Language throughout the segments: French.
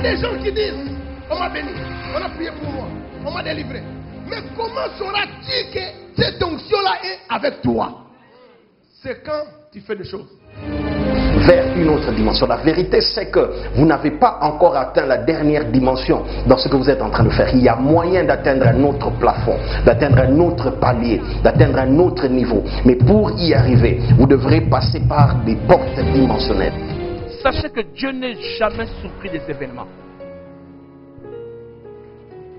des gens qui disent, on m'a béni, on a prié pour moi, on m'a délivré. Mais comment sauras-tu que cette onction-là est avec toi? C'est quand tu fais des choses vers une autre dimension. La vérité, c'est que vous n'avez pas encore atteint la dernière dimension dans ce que vous êtes en train de faire. Il y a moyen d'atteindre un autre plafond, d'atteindre un autre palier, d'atteindre un autre niveau. Mais pour y arriver, vous devrez passer par des portes dimensionnelles. Sachez que Dieu n'est jamais surpris des événements.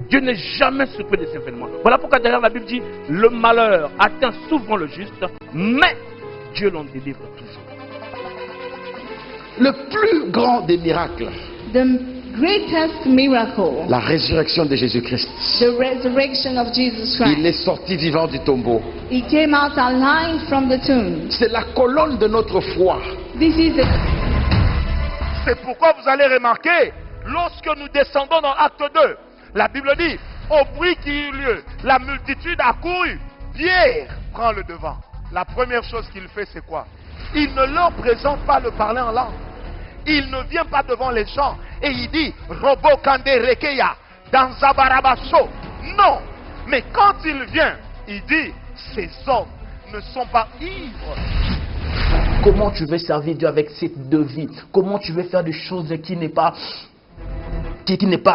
Dieu n'est jamais surpris des événements. Voilà pourquoi derrière la Bible dit, le malheur atteint souvent le juste, mais Dieu l'en délivre toujours. Le plus grand des miracles, The greatest miracle, la résurrection de Jésus-Christ. the resurrection of Jesus Christ. Il est sorti vivant du tombeau. He came out alive from the tomb. C'est la colonne de notre foi. This is the C'est pourquoi vous allez remarquer, lorsque nous descendons dans Acte 2, la Bible dit, au bruit qui eut lieu, la multitude a couru. Pierre prend le devant. La première chose qu'il fait, c'est quoi? Il ne leur présente pas le parler en langue. Il ne vient pas devant les gens et il dit Robo Kande Rekeya dans Zabarabaso. Non, mais quand il vient, il dit ces hommes ne sont pas ivres. Comment tu veux servir Dieu avec cette devis? Comment tu veux faire des choses qui n'est pas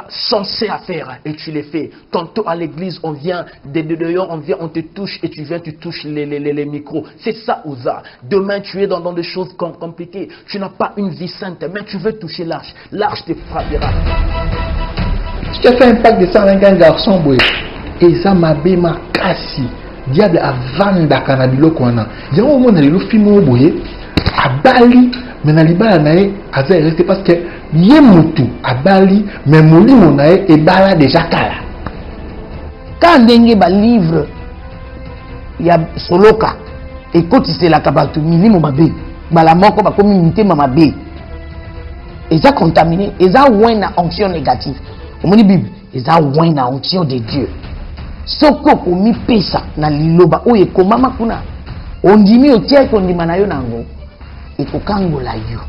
censé à faire et tu les fais. Tantôt à l'église, on vient, de dehors, on vient, on te touche et tu viens, tu touches les micros. C'est ça, Ouza. Demain, tu es dans des choses compliquées. Tu n'as pas une vie sainte, mais tu veux toucher l'arche. L'arche te frappera. Si tu as fait un pacte de 125 garçons, et ça m'a bé ma casse. Diable a vanda kanabilo kwana. Il y a un moment où il a bali, mais na libala nae a resté parce que yemutu a bali, mais molimo nae e bala déjà kala. Quand ndenge ba livre ya soloka et quand c'est la kabatu milimo mabe bala moko ba komi mitema mabe et ça contaminé et ça ouin na onction négative. Au moni bible et ça ouin na onction de Dieu. Soko komi pesa na liloba oye komama kuna ondimi otie ko ndima na yo nango et kokangola yo.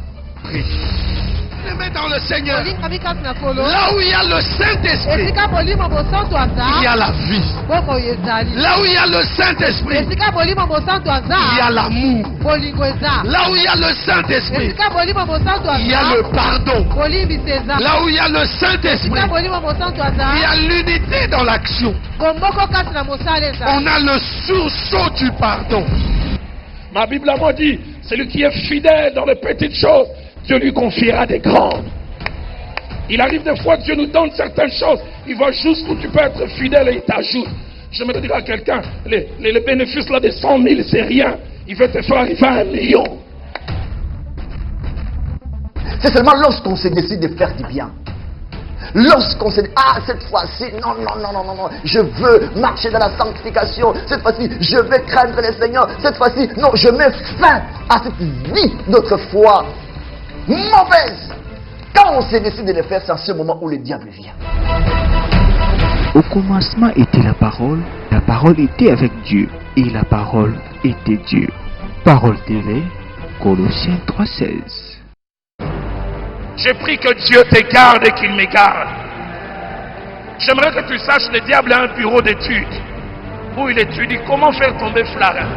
Dans le Seigneur, là où il y a le Saint-Esprit, il y a la vie. Là où il y a le Saint-Esprit, il y a l'amour. Là où il y a le Saint-Esprit, il y a le pardon. Là où il y a le Saint-Esprit, il y a l'unité dans l'action. On a le sursaut du pardon. Ma Bible m'a dit, celui qui est fidèle dans les petites choses, Dieu lui confiera des grandes. Il arrive des fois que Dieu nous donne certaines choses. Il voit juste où tu peux être fidèle et il t'ajoute. Je me dire à quelqu'un, les bénéfices là de 100 000, c'est rien. Il veut te faire arriver à 1 million. C'est seulement lorsqu'on se décide de faire du bien. Lorsqu'on se dit, ah, cette fois-ci, non, je veux marcher dans la sanctification. Cette fois-ci, je vais craindre le Seigneur. Cette fois-ci, non, je mets fin à cette vie d'autrefois mauvaise. Quand on se décide de le faire, c'est à ce moment où le diable vient. Au commencement était la parole était avec Dieu, et la parole était Dieu. Parole TV, Colossiens 3,16. J'ai pris que Dieu te garde et qu'il me garde. J'aimerais que tu saches, le diable a un bureau d'études où il étudie comment faire tomber Flarin.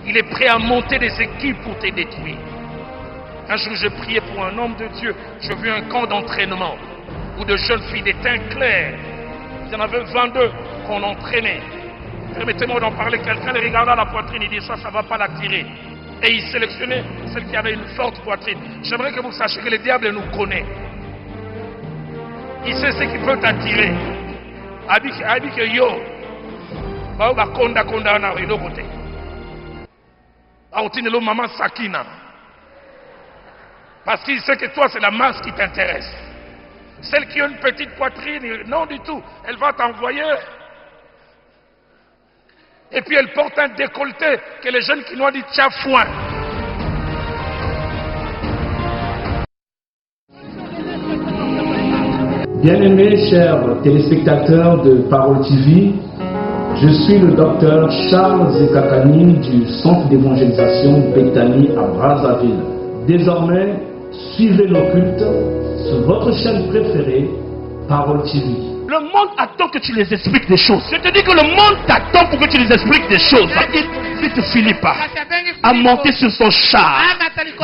Il est prêt à monter des équipes pour te détruire. Un jour, j'ai prié pour un homme de Dieu. J'ai vu un camp d'entraînement où de jeunes filles des teints clairs. Il y en avait 22 qu'on entraînait. Permettez-moi d'en parler. Quelqu'un les regardait à la poitrine, il dit ça ne va pas l'attirer. Et il sélectionnait celle qui avait une forte poitrine. J'aimerais que vous sachiez que le diable nous connaît. Il sait ce qui peut t'attirer. Il dit que yo, konda na rido côté. Maman Sakina. Parce qu'il sait que toi, c'est la masse qui t'intéresse. Celle qui a une petite poitrine, non du tout. Elle va t'envoyer. Et puis elle porte un décolleté que les jeunes qui nous ont dit tchafouin. Bien-aimés, chers téléspectateurs de Parole TV, je suis le docteur Charles Zekakani du Centre d'évangélisation Bethany à Brazzaville. Désormais, Suivez nos cultes sur votre chaîne préférée, Parole TV. Le monde attend que tu les expliques des choses. Je te dis que le monde t'attend pour que tu les expliques des choses. Vite Philippe a monté sur son char.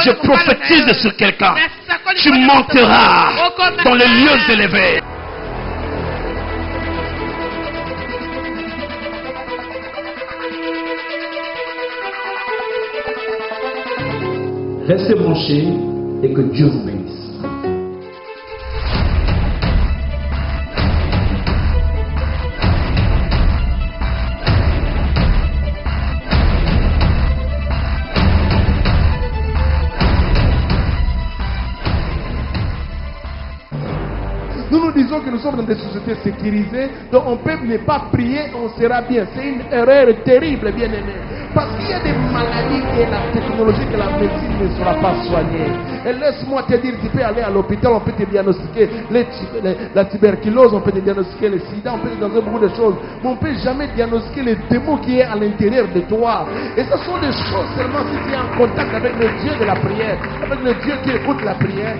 Je prophétise sur quelqu'un. Tu monteras dans les lieux élevés. Restez branchés et que Dieu vous bénisse. Nous nous disons que nous sommes dans des sociétés sécurisées, donc on peut ne pas prier, on sera bien. C'est une erreur terrible, bien aimé. Parce qu'il y a des maladies et la technologie que la médecine ne saura pas soigner. Et laisse-moi te dire, tu peux aller à l'hôpital, on peut te diagnostiquer la tuberculose, on peut te diagnostiquer le sida, on peut te diagnostiquer beaucoup de choses. Mais on ne peut jamais diagnostiquer le démon qui est à l'intérieur de toi. Et ce sont des choses seulement si tu es en contact avec le Dieu de la prière, avec le Dieu qui écoute la prière.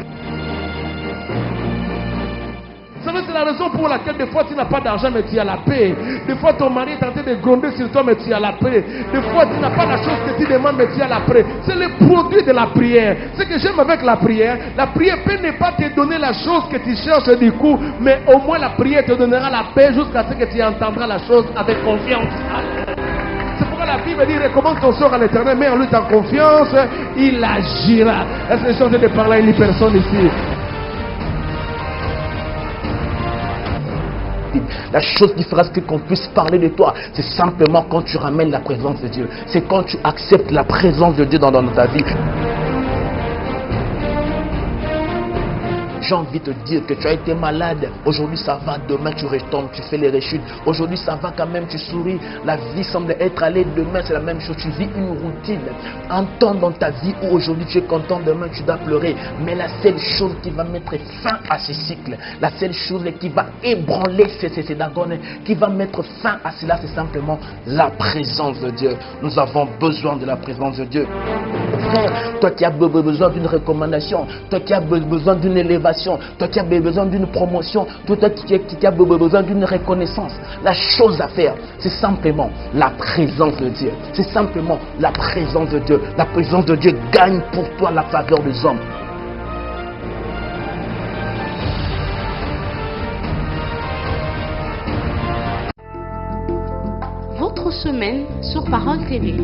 C'est la raison pour laquelle des fois tu n'as pas d'argent mais tu as la paix. Des fois ton mari est en train de gronder sur toi mais tu as la paix. Des fois tu n'as pas la chose que tu demandes mais tu as la paix. C'est le produit de la prière. Ce que j'aime avec la prière peut ne pas te donner la chose que tu cherches du coup, mais au moins la prière te donnera la paix jusqu'à ce que tu entendras la chose avec confiance. C'est pourquoi la Bible dit recommande ton sort à l'Éternel, mets en lui ta confiance, il agira. Est-ce que je suis en train de parler à une personne ici? La chose qui fera qu'on puisse parler de toi, c'est simplement quand tu ramènes la présence de Dieu. C'est quand tu acceptes la présence de Dieu dans ta vie. J'ai envie de te dire que tu as été malade. Aujourd'hui ça va, demain tu retombes, tu fais les rechutes. Aujourd'hui ça va quand même, tu souris. La vie semble être allée, demain c'est la même chose. Tu vis une routine. Un temps dans ta vie où aujourd'hui tu es content, demain tu dois pleurer. Mais la seule chose qui va mettre fin à ce cycle, la seule chose qui va ébranler ces dagones, qui va mettre fin à cela, c'est simplement la présence de Dieu. Nous avons besoin de la présence de Dieu. Frère, toi qui as besoin d'une recommandation, toi qui as besoin d'une élévation, toi qui as besoin d'une promotion, toi qui as besoin d'une reconnaissance, la chose à faire, c'est simplement la présence de Dieu. C'est simplement la présence de Dieu. La présence de Dieu gagne pour toi la faveur des hommes. Votre semaine sur Parole TV.